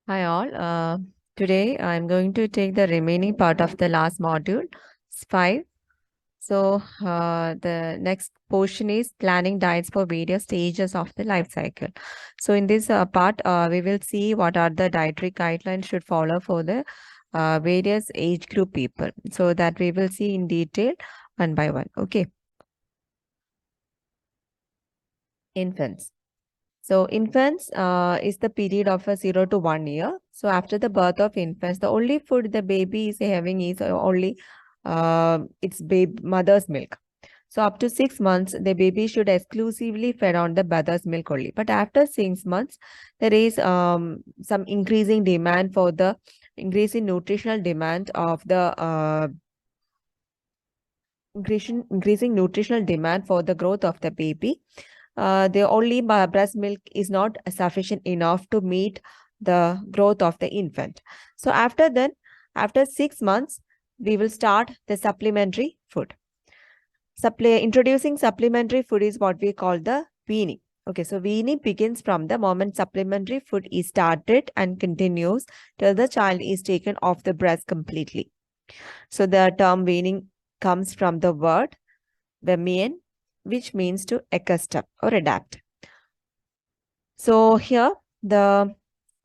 Hi all. Today I'm going to take the remaining part of the last module, it's 5. The next portion is planning diets for various stages of the life cycle. So in this part, we will see what are the dietary guidelines should follow for the various age group people. So that we will see in detail one by one. Okay. Infants. So infants is the period of 0 to 1 year. So after the birth of infants, the only food the baby is having is only its baby mother's milk. So up to 6 months, the baby should exclusively fed on the mother's milk only. But after 6 months, there is some increasing nutritional demand of the increasing nutritional demand for the growth of the baby. The only breast milk is not sufficient enough to meet the growth of the infant. So after 6 months, we will start the supplementary food. Introducing supplementary food is what we call the weaning. Okay, so weaning begins from the moment supplementary food is started and continues till the child is taken off the breast completely. So the term weaning comes from the word wean, which means to accustom or adapt. So here the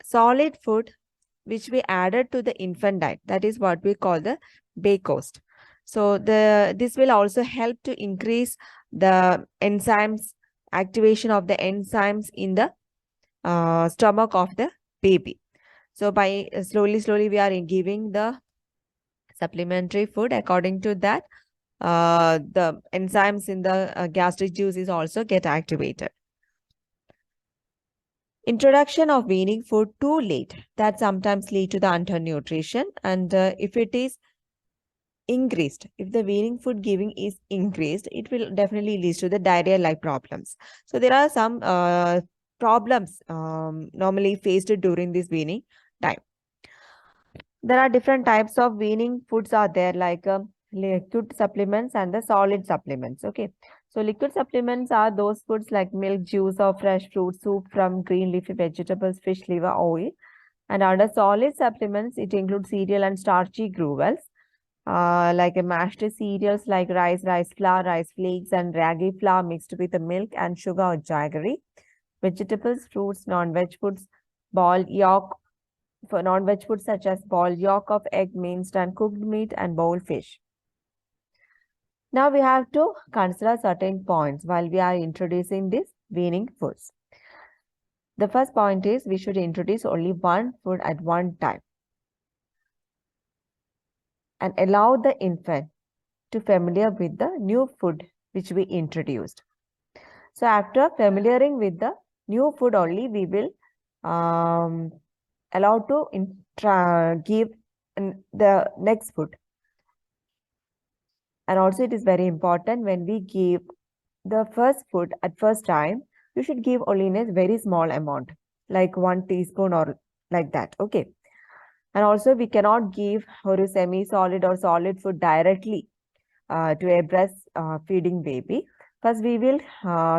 solid food which we added to the infant diet, that is what we call the Baycoast. So this will also help to increase the enzymes, activation of the enzymes in the stomach of the baby. So by slowly we are giving the supplementary food. According to that, the enzymes in the gastric juice is also get activated. Introduction of weaning food too late, that sometimes lead to the undernutrition, and if it is increased, if the weaning food giving is increased, it will definitely lead to the diarrhea like problems. So there are some problems normally faced during this weaning time. There are different types of weaning foods are there, like liquid supplements and the solid supplements. Okay, so liquid supplements are those foods like milk, juice, or fresh fruit, soup from green leafy vegetables, fish liver oil. And under solid supplements, it includes cereal and starchy gravels, like mashed cereals like rice flour, rice flakes, and ragi flour mixed with the milk and sugar or jaggery. Vegetables, fruits, non-veg foods, boiled yolk, for non-veg foods such as boiled yolk of egg, minced and cooked meat, and boiled fish. Now we have to consider certain points while we are introducing these weaning foods. The first point is we should introduce only one food at one time and allow the infant to familiar with the new food which we introduced. So after familiaring with the new food only, we will allow to give the next food. And also it is very important when we give the first food at first time, you should give only in a very small amount, like 1 teaspoon or like that. Okay. And also we cannot give or semi-solid or solid food directly to a breast feeding baby. First, we will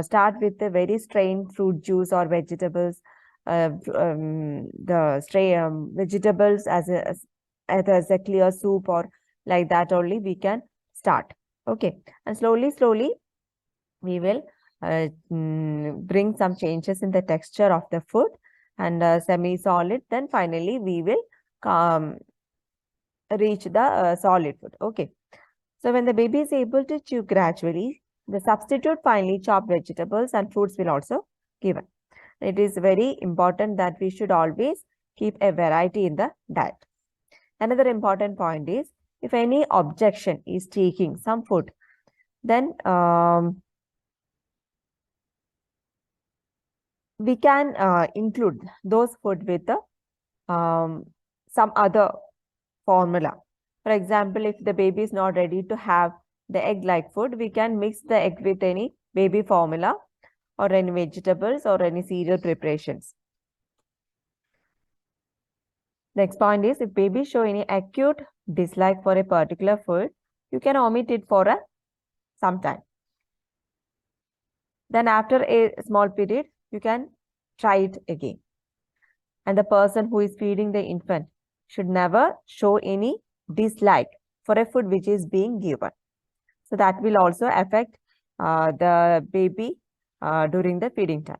start with a very strained fruit juice or vegetables, the stray vegetables as a clear soup or like that only we can start. Okay, and slowly we will bring some changes in the texture of the food and semi-solid. Then finally we will reach the solid food. Okay. So when the baby is able to chew gradually, the substitute finely chopped vegetables and fruits will also given. It is very important that we should always keep a variety in the diet. Another important point is if any objection is taking some food, then we can include those food with some other formula. For example, if the baby is not ready to have the egg-like food, we can mix the egg with any baby formula or any vegetables or any cereal preparations. Next point is if baby show any acute dislike for a particular food, you can omit it for some time. Then after a small period, you can try it again. And the person who is feeding the infant should never show any dislike for a food which is being given. So that will also affect the baby during the feeding time.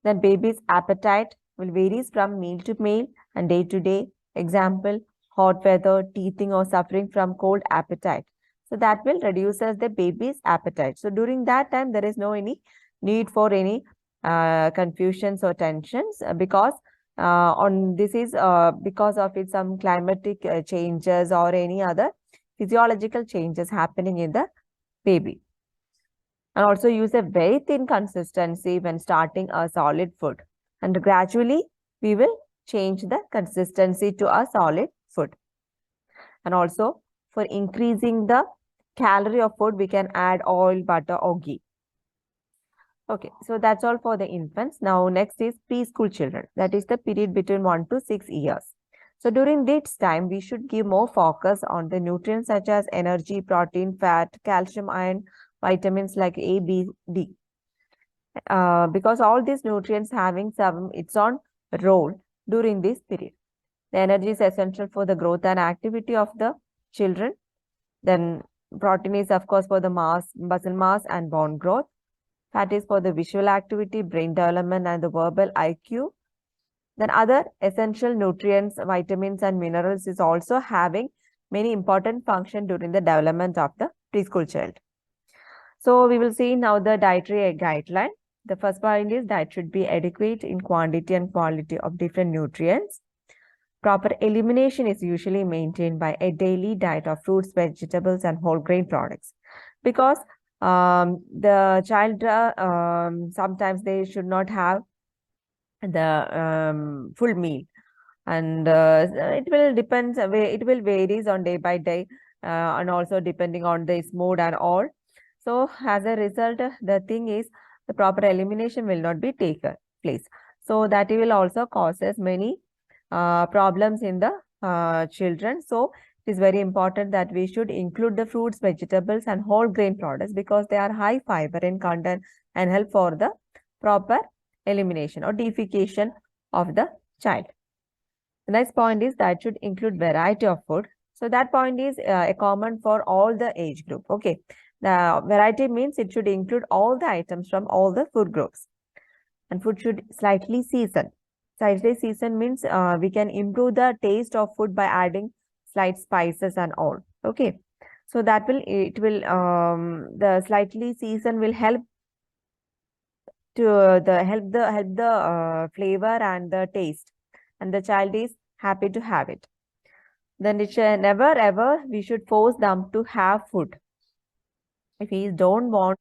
Then baby's appetite will varies from meal to meal and day to day. Example, hot weather, teething or suffering from cold appetite. So that will reduces the baby's appetite. So during that time, there is no any need for any confusions or tensions because on this is because of it some climatic changes or any other physiological changes happening in the baby. And also use a very thin consistency when starting a solid food. And gradually, we will change the consistency to a solid food. And also, for increasing the calorie of food, we can add oil, butter, or ghee. Okay, so that's all for the infants. Now, next is preschool children. That is the period between 1 to 6 years. So during this time, we should give more focus on the nutrients such as energy, protein, fat, calcium, iron, vitamins like A, B, D. Because all these nutrients having some its own role during this period. The energy is essential for the growth and activity of the children. Then protein is of course for the mass, muscle mass and bone growth. Fat is for the visual activity, brain development and the verbal IQ. Then other essential nutrients, vitamins and minerals is also having many important function during the development of the preschool child. So we will see now the dietary guideline. The first point is diet should be adequate in quantity and quality of different nutrients. Proper elimination is usually maintained by a daily diet of fruits, vegetables, and whole grain products. Because the child sometimes they should not have the full meal, and it will depends. It will varies on day by day, and also depending on this mood and all. So as a result, the thing is the proper elimination will not be taken place. So that will also causes many problems in the children. So it is very important that we should include the fruits, vegetables and whole grain products because they are high fiber in content and help for the proper elimination or defecation of the child. The next point is that should include variety of food. So that point is a common for all the age group. Okay. The variety means it should include all the items from all the food groups. And food should slightly season. Slightly season means we can improve the taste of food by adding slight spices and all. Okay. So that will, the slightly season will help to help the flavor and the taste. And the child is happy to have it. Then it should never ever we should force them to have food. If he don't want,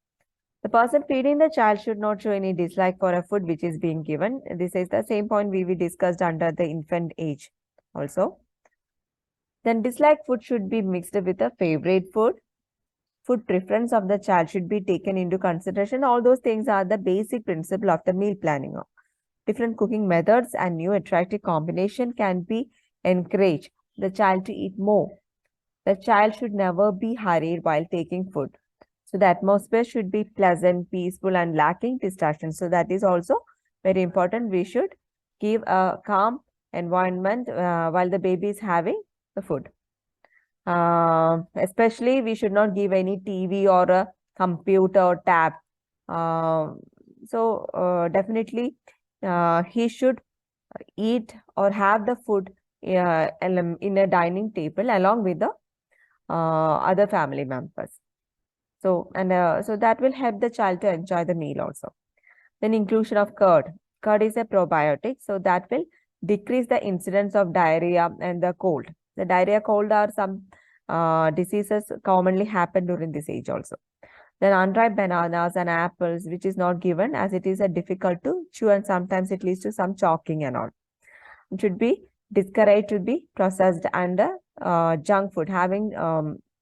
the person feeding the child should not show any dislike for a food which is being given. This is the same point we discussed under the infant age also. Then dislike food should be mixed with a favorite food. Food preference of the child should be taken into consideration. All those things are the basic principle of the meal planning. Different cooking methods and new attractive combination can be encouraged the child to eat more. The child should never be hurried while taking food. So the atmosphere should be pleasant, peaceful and lacking distractions. So that is also very important. We should give a calm environment while the baby is having the food. Especially we should not give any TV or a computer or tab. Definitely he should eat or have the food in a dining table along with the other family members. So that will help the child to enjoy the meal also. Then inclusion of curd. Curd is a probiotic, so that will decrease the incidence of diarrhea and the cold. The diarrhea, cold are some diseases commonly happen during this age also. Then unripe bananas and apples, which is not given as it is difficult to chew and sometimes it leads to some choking and all. It should be discouraged to be processed and junk food. Having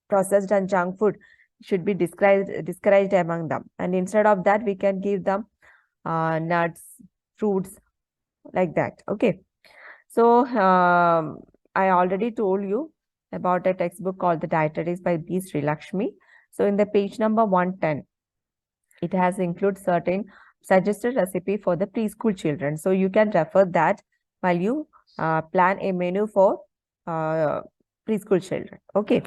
processed and junk food should be discouraged among them. And instead of that, we can give them nuts, fruits, like that. Okay. So I already told you about a textbook called The Dietetics by B. Sri Lakshmi. So in the page number 110, it has included certain suggested recipe for the preschool children. So you can refer that while you plan a menu for preschool children. Okay.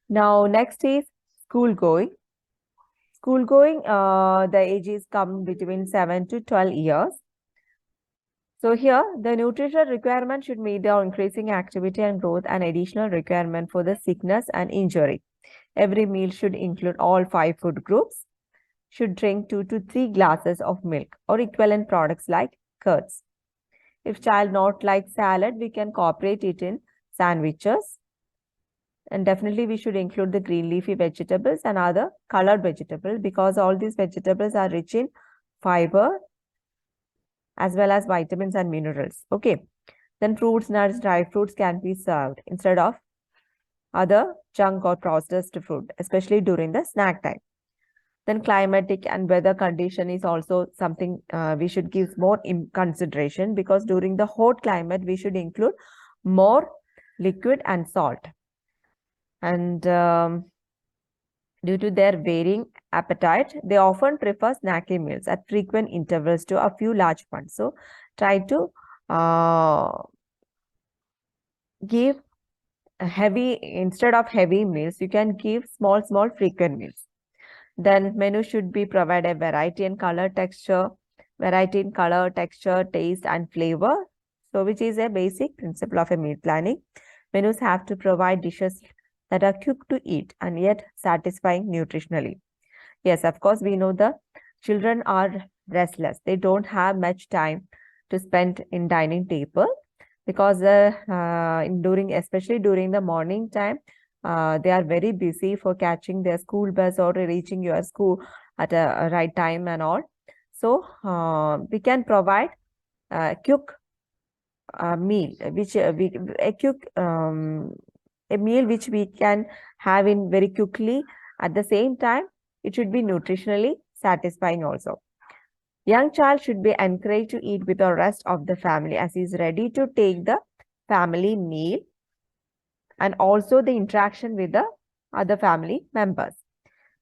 Now, next is school going. School going, the ages come between 7 to 12 years. So here, the nutritional requirement should meet the increasing activity and growth and additional requirement for the sickness and injury. Every meal should include all 5 food groups, should drink 2 to 3 glasses of milk or equivalent products like curds. If child not like salad, we can incorporate it in sandwiches. And definitely we should include the green leafy vegetables and other colored vegetables because all these vegetables are rich in fiber as well as vitamins and minerals. Okay. Then fruits, nuts, dry fruits can be served instead of other junk or processed food, especially during the snack time. Then climatic and weather condition is also something we should give more consideration because during the hot climate, we should include more liquid and salt. And due to their varying appetite, they often prefer snacky meals at frequent intervals to a few large ones. So try to give heavy, instead of heavy meals, you can give small frequent meals. Then menu should be provide a variety in color, texture, taste, and flavor. So which is a basic principle of a meal planning. Menus have to provide dishes that are quick to eat and yet satisfying nutritionally. Yes, of course, we know the children are restless. They don't have much time to spend in dining table because especially during the morning time, they are very busy for catching their school bus or reaching your school at a right time and all. So we can provide quick meal, which a meal which we can have in very quickly. At the same time, it should be nutritionally satisfying also. Young child should be encouraged to eat with the rest of the family as he is ready to take the family meal and also the interaction with the other family members.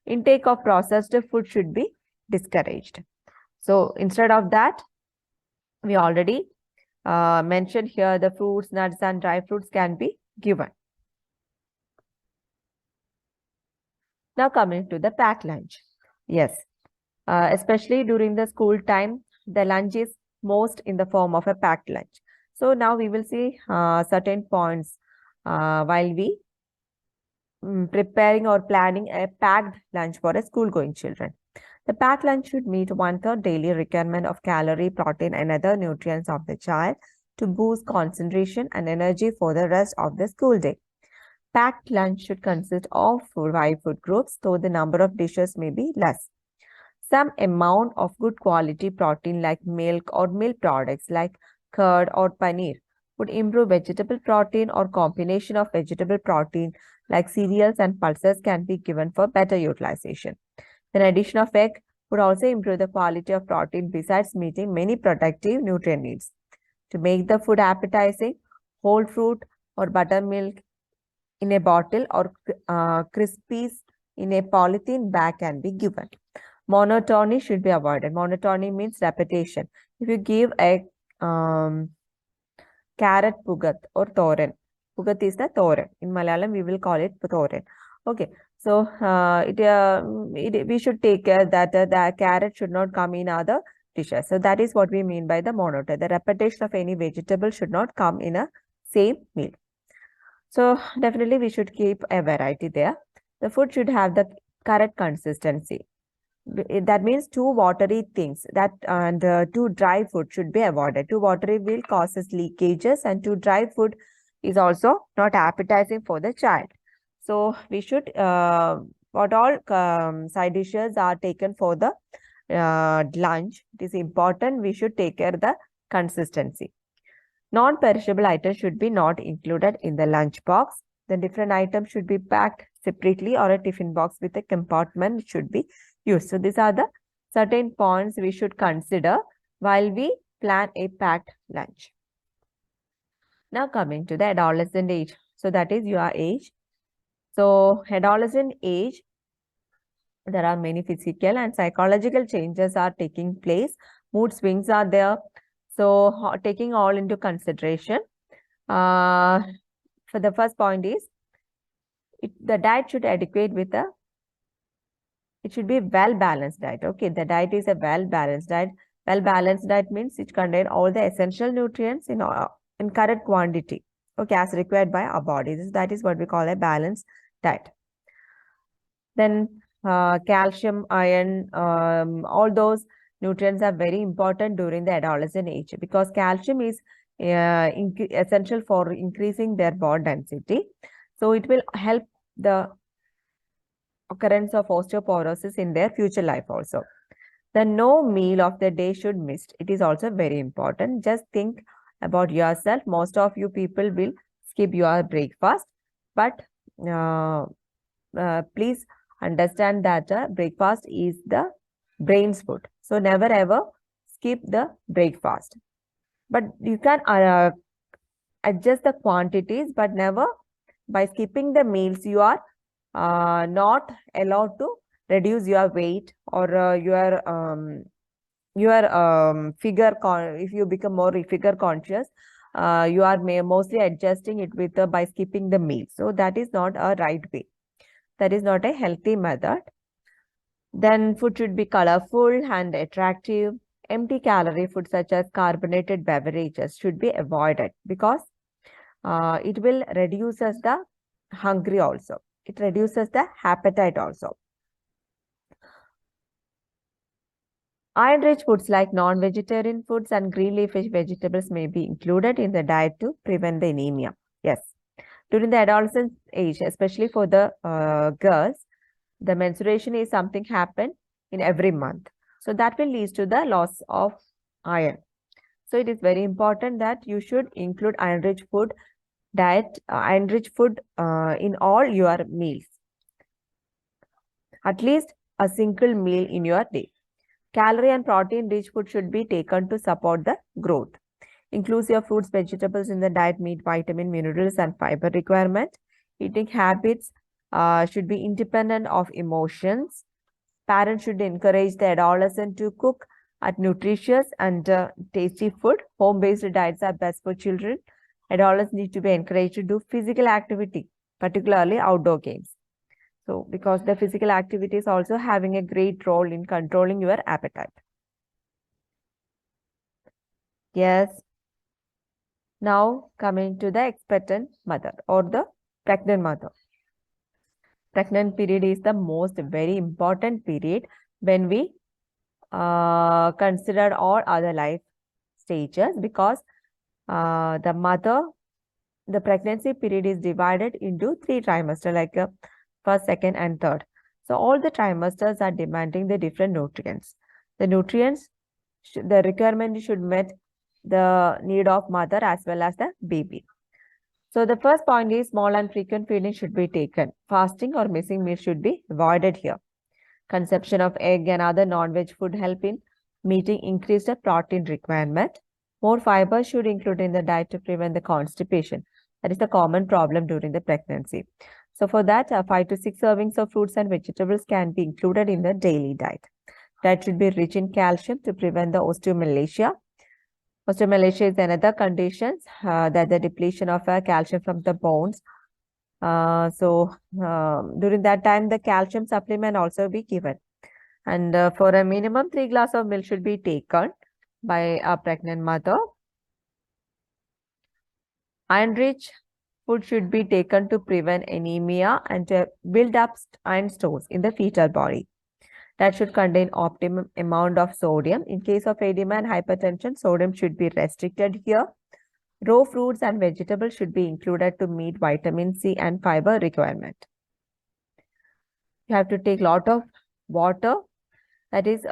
Intake of processed food should be discouraged. So instead of that, we already mentioned here the fruits, nuts, and dry fruits can be given. Now coming to the packed lunch. Yes, especially during the school time, the lunch is most in the form of a packed lunch. So now we will see certain points while we preparing or planning a packed lunch for a school-going children. The packed lunch should meet 1/3 daily requirement of calorie, protein, and other nutrients of the child to boost concentration and energy for the rest of the school day. Packed lunch should consist of 5 food groups, though the number of dishes may be less. Some amount of good quality protein like milk or milk products like curd or paneer would improve vegetable protein or combination of vegetable protein like cereals and pulses can be given for better utilization. Then addition of egg would also improve the quality of protein besides meeting many protective nutrient needs. To make the food appetizing, whole fruit or buttermilk in a bottle or crispies in a polythene bag can be given. Monotony should be avoided. Monotony means repetition. If you give a carrot pugat or thoran, pugat is the thoran. In Malayalam, we will call it thoran. Okay, so we should take care that the carrot should not come in other dishes. So that is what we mean by the monotony. The repetition of any vegetable should not come in a same meal. So definitely we should keep a variety there. The food should have the correct consistency. That means too watery things and too dry food should be avoided. Too watery will causes leakages and too dry food is also not appetizing for the child. So we should what all side dishes are taken for the lunch. It is important we should take care of the consistency. Non-perishable items should be not included in the lunch box. The different items should be packed separately or a tiffin box with a compartment should be used. So these are the certain points we should consider while we plan a packed lunch. Now coming to the adolescent age. So that is your age. So adolescent age, there are many physical and psychological changes are taking place. Mood swings are there. So taking all into consideration, for the first point is the diet should adequate with a it should be a well-balanced diet. Okay, the diet is a well-balanced diet. Well-balanced diet means it contains all the essential nutrients in correct quantity. Okay, as required by our bodies. That is what we call a balanced diet. Then calcium, iron, all those nutrients are very important during the adolescent age because calcium is essential for increasing their bone density. So it will help the occurrence of osteoporosis in their future life also. The no meal of the day should miss. It is also very important. Just think about yourself. Most of you people will skip your breakfast, but please understand that breakfast is the brain's food. So never ever skip the breakfast. But you can adjust the quantities, but never by skipping the meals, you are not allowed to reduce your weight or your figure if you become more figure conscious, you are mostly adjusting it with by skipping the meals. So that is not a right way. That is not a healthy method. Then food should be colorful and attractive. Empty calorie food such as carbonated beverages should be avoided because it will reduce us the hungry also. It reduces the appetite also. Iron-rich foods like non-vegetarian foods and green leafy vegetables may be included in the diet to prevent the anemia. Yes. During the adolescent age, especially for the girls, the menstruation is something happen in every month. So that will lead to the loss of iron. So it is very important that you should include iron-rich food diet, iron-rich food in all your meals. At least a single meal in your day. Calorie and protein-rich food should be taken to support the growth. Include your fruits, vegetables in the diet, meet vitamin, minerals, and fiber requirement. Eating habits should be independent of emotions. Parents should encourage the adolescent to cook at nutritious and tasty food. Home-based diets are best for children. Adolescents need to be encouraged to do physical activity, particularly outdoor games. So, because the physical activity is also having a great role in controlling your appetite. Yes. Now, coming to the expectant mother or the pregnant mother. Pregnant period is the most very important period when we consider all other life stages because the pregnancy period is divided into 3 trimesters like first, second, and third. So all the trimesters are demanding the different nutrients. The nutrients, the requirement should meet the need of mother as well as the baby. So the first point is small and frequent feeding should be taken. Fasting or missing meals should be avoided here. Consumption of egg and other non-veg food help in meeting increased protein requirement. More fiber should include in the diet to prevent the constipation. That is a common problem during the pregnancy. So for that, 5 to 6 servings of fruits and vegetables can be included in the daily diet. Diet should be rich in calcium to prevent the osteomalacia. Osteomalacia is another condition that the depletion of calcium from the bones. During that time, the calcium supplement also be given. And for a minimum, 3 glasses of milk should be taken by a pregnant mother. Iron-rich food should be taken to prevent anemia and to build up iron stores in the fetal body. That should contain optimum amount of sodium. In case of edema and hypertension, sodium should be restricted here. Raw fruits and vegetables should be included to meet vitamin C and fiber requirement. You have to take lot of water. That is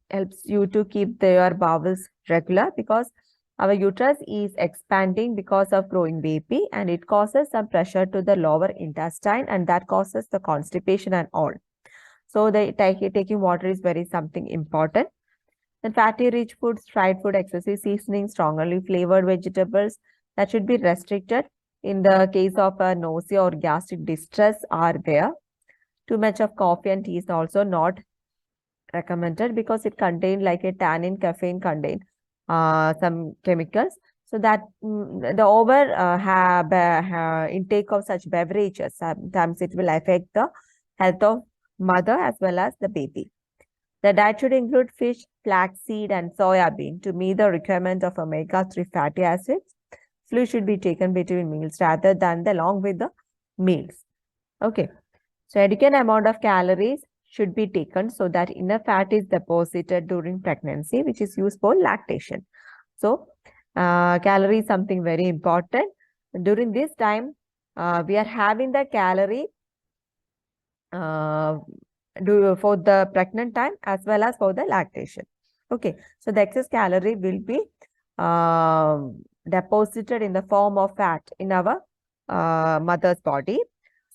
helps you to keep your bowels regular because our uterus is expanding because of growing baby and it causes some pressure to the lower intestine and that causes the constipation and all. So the taking water is very something important. Then fatty rich foods, fried food, excessive seasoning, strongly flavored vegetables that should be restricted in the case of a nausea or gastric distress are there. Too much of coffee and tea is also not recommended because it contains like a tannin, caffeine contained some chemicals. So that the over intake of such beverages, sometimes it will affect the health of mother as well as the baby. The diet should include fish, flaxseed, and soya bean to meet the requirement of omega-3 fatty acids. Fluid should be taken between meals rather than along with the meals. Okay. So adequate amount of calories should be taken so that enough fat is deposited during pregnancy, which is used for lactation. So calorie is something very important. During this time, we are having the calorie uh, for the pregnant time as well as for the lactation. Okay, so the excess calorie will be deposited in the form of fat in our mother's body.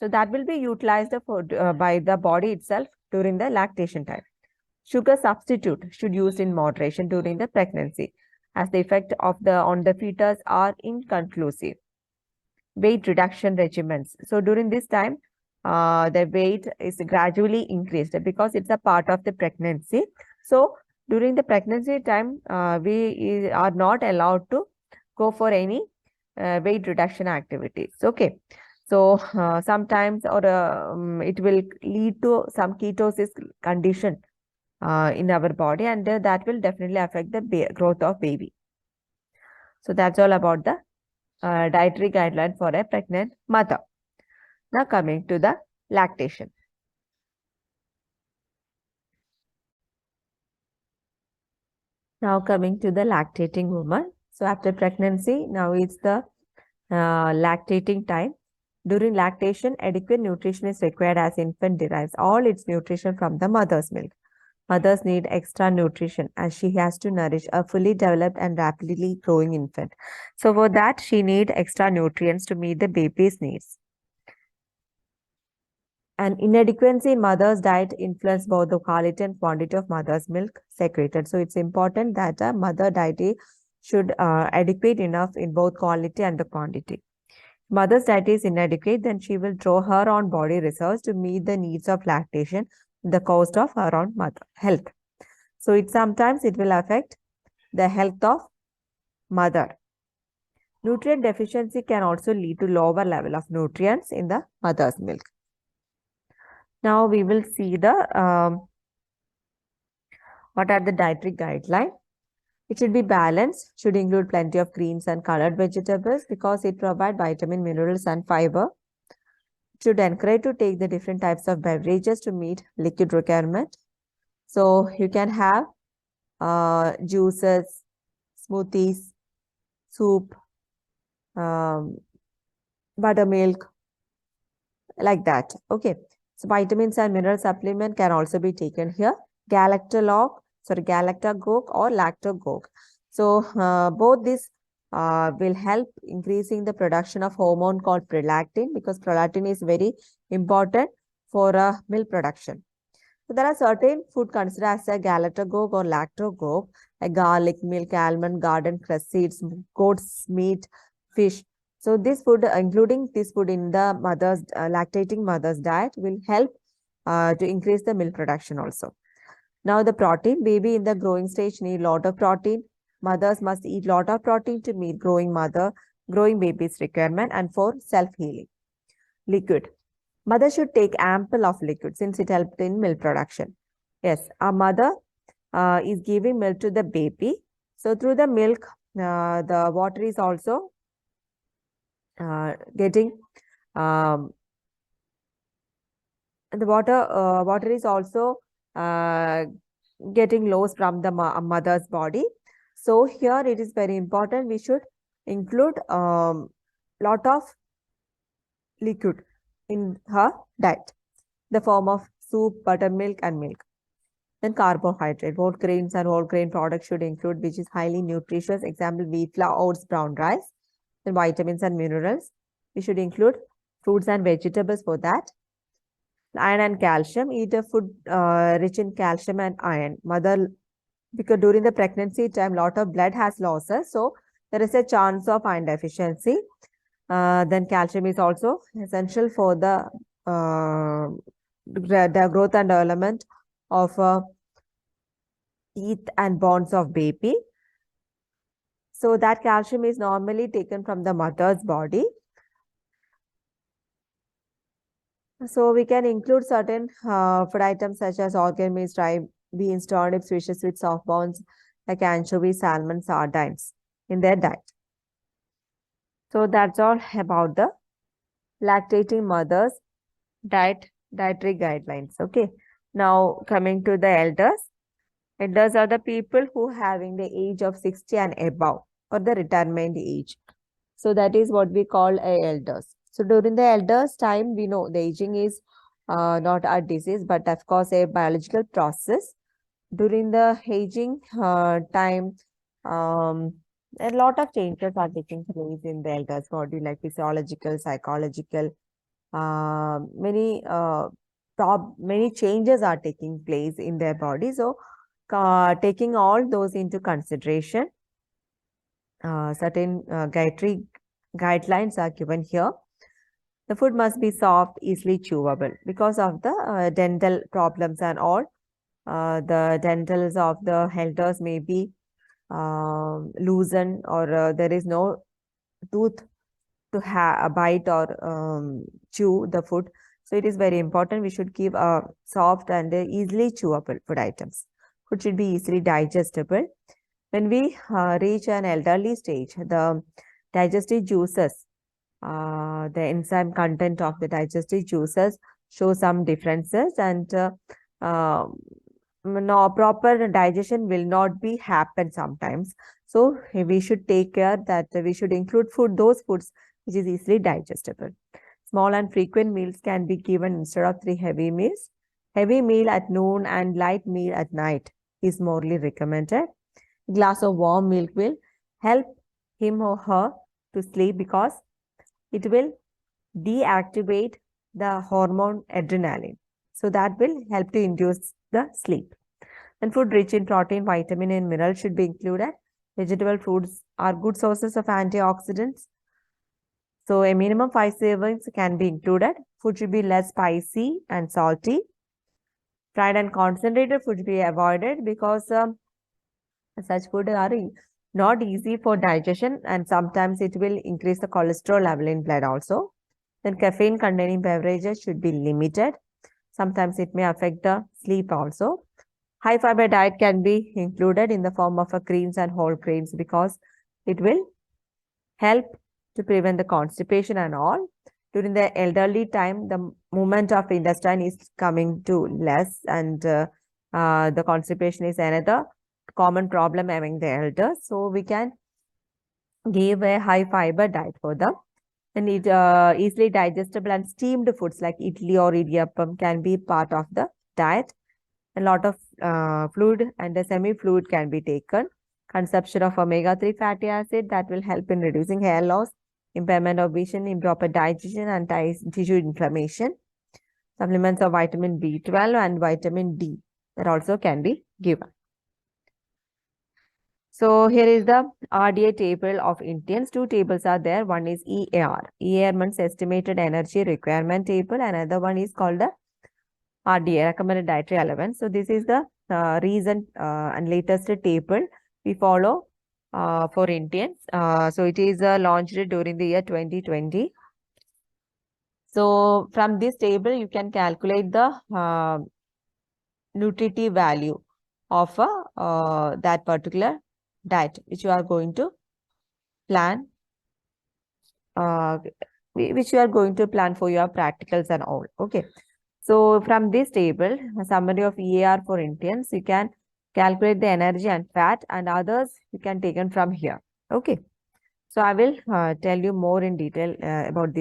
So that will be utilized for, by the body itself during the lactation time. Sugar substitute should use in moderation during the pregnancy, as the effect of the on the fetus are inconclusive. Weight reduction regimens. So during this time, the weight is gradually increased because it's a part of the pregnancy. So during the pregnancy time, we are not allowed to go for any weight reduction activities. Okay. So sometimes or it will lead to some ketosis condition in our body, and that will definitely affect the growth of baby. So that's all about the dietary guideline for a pregnant mother. Now coming to the lactation. Now coming to the lactating woman. So after pregnancy, now it's the lactating time. During lactation, adequate nutrition is required as infant derives all its nutrition from the mother's milk. Mothers need extra nutrition as she has to nourish a fully developed and rapidly growing infant. So for that, she needs extra nutrients to meet the baby's needs. And inadequacy in mother's diet influence both the quality and quantity of mother's milk secreted. So it's important that a mother diet should adequate enough in both quality and the quantity. Mother's diet is inadequate, then she will draw her own body reserves to meet the needs of lactation, the cost of her own mother health. So sometimes it will affect the health of mother. Nutrient deficiency can also lead to lower level of nutrients in the mother's milk. Now we will see the what are the dietary guidelines. It should be balanced, should include plenty of greens and colored vegetables because it provides vitamin, minerals, and fiber. It should encourage to take the different types of beverages to meet liquid requirement. So you can have juices, smoothies, soup, buttermilk, like that. Okay. So vitamins and mineral supplement can also be taken here. Galactolog, galactagogue or lactogogue. So both these will help increasing the production of hormone called prolactin because prolactin is very important for milk production. So there are certain food considered as a galactagogue or lactogogue, like garlic, milk, almond, garden cress seeds, goat's meat, fish. So this food, including this food in the mother's lactating mother's diet, will help to increase the milk production also. Now the protein, baby in the growing stage need lot of protein. Mothers must eat lot of protein to meet growing baby's requirement and for self-healing. Liquid. Mother should take ample of liquid since it helps in milk production. Yes, our mother is giving milk to the baby. So through the milk, the water is also getting the water is also getting lost from the mother's body. So here it is very important we should include lot of liquid in her diet, the form of soup, buttermilk, and milk. Then carbohydrate, both grains and whole grain products should include, which is highly nutritious. Example, wheat flour, oats, brown rice. Then vitamins and minerals. We should include fruits and vegetables for that. Iron and calcium. Eat a food rich in calcium and iron. Mother, because during the pregnancy time, lot of blood has losses, so there is a chance of iron deficiency. Then calcium is also essential for the growth and development of teeth and bones of baby. So that calcium is normally taken from the mother's body. So we can include certain food items such as organ meats, dry beans, turnips, fishes with soft bones like anchovies, salmon, sardines in their diet. So that's all about the lactating mothers dietary guidelines. Okay. Now coming to the elders. Elders are the people who having the age of 60 and above or the retirement age. So that is what we call a elders. So during the elders time, we know the aging is not a disease, but of course a biological process. During the aging time, um, a lot of changes are taking place in the elders body, like physiological, psychological, many changes are taking place in their body. So taking all those into consideration, certain dietary guidelines are given here. The food must be soft, easily chewable because of the dental problems and all. The dentals of the elders may be loosened, or there is no tooth to have a bite or chew the food. So it is very important. We should keep soft and easily chewable food items. Food should be easily digestible. When we reach an elderly stage, the digestive juices, the enzyme content of the digestive juices show some differences, and uh, no proper digestion will not be happen sometimes. So we should take care that we should include those foods which is easily digestible. Small and frequent meals can be given instead of 3 heavy meals. Heavy meal at noon and light meal at night is morely recommended. Glass of warm milk will help him or her to sleep because it will deactivate the hormone adrenaline. So that will help to induce the sleep. And food rich in protein, vitamin, and mineral should be included. Vegetable foods are good sources of antioxidants. So a minimum 5 servings can be included. Food should be less spicy and salty. Fried and concentrated food should be avoided because such food are not easy for digestion, and sometimes it will increase the cholesterol level in blood also. Then caffeine containing beverages should be limited. Sometimes it may affect the sleep also. High fiber diet can be included in the form of greens and whole grains because it will help to prevent the constipation and all. During the elderly time, the movement of intestine is coming to less, and the constipation is another common problem among the elders. So we can give a high fiber diet for them. And it easily digestible and steamed foods like idli or idiyappam can be part of the diet. A lot of fluid and the semi-fluid can be taken. Consumption of omega-3 fatty acid that will help in reducing hair loss, impairment of vision, improper digestion, and tissue inflammation. Supplements of vitamin B12 and vitamin D that also can be given. So here is the RDA table of Indians. Two tables are there. One is EAR. EAR means estimated energy requirement table. Another one is called the RDA, recommended dietary allowance. So this is the recent and latest table we follow for Indians. So it is launched during the year 2020. So from this table, you can calculate the nutritive value of that particular diet which you are going to plan, which you are going to plan for your practicals and all. Okay. So from this table, a summary of EAR for Indians, you can calculate the energy and fat, and others you can take from here. Okay. So I will tell you more in detail about this.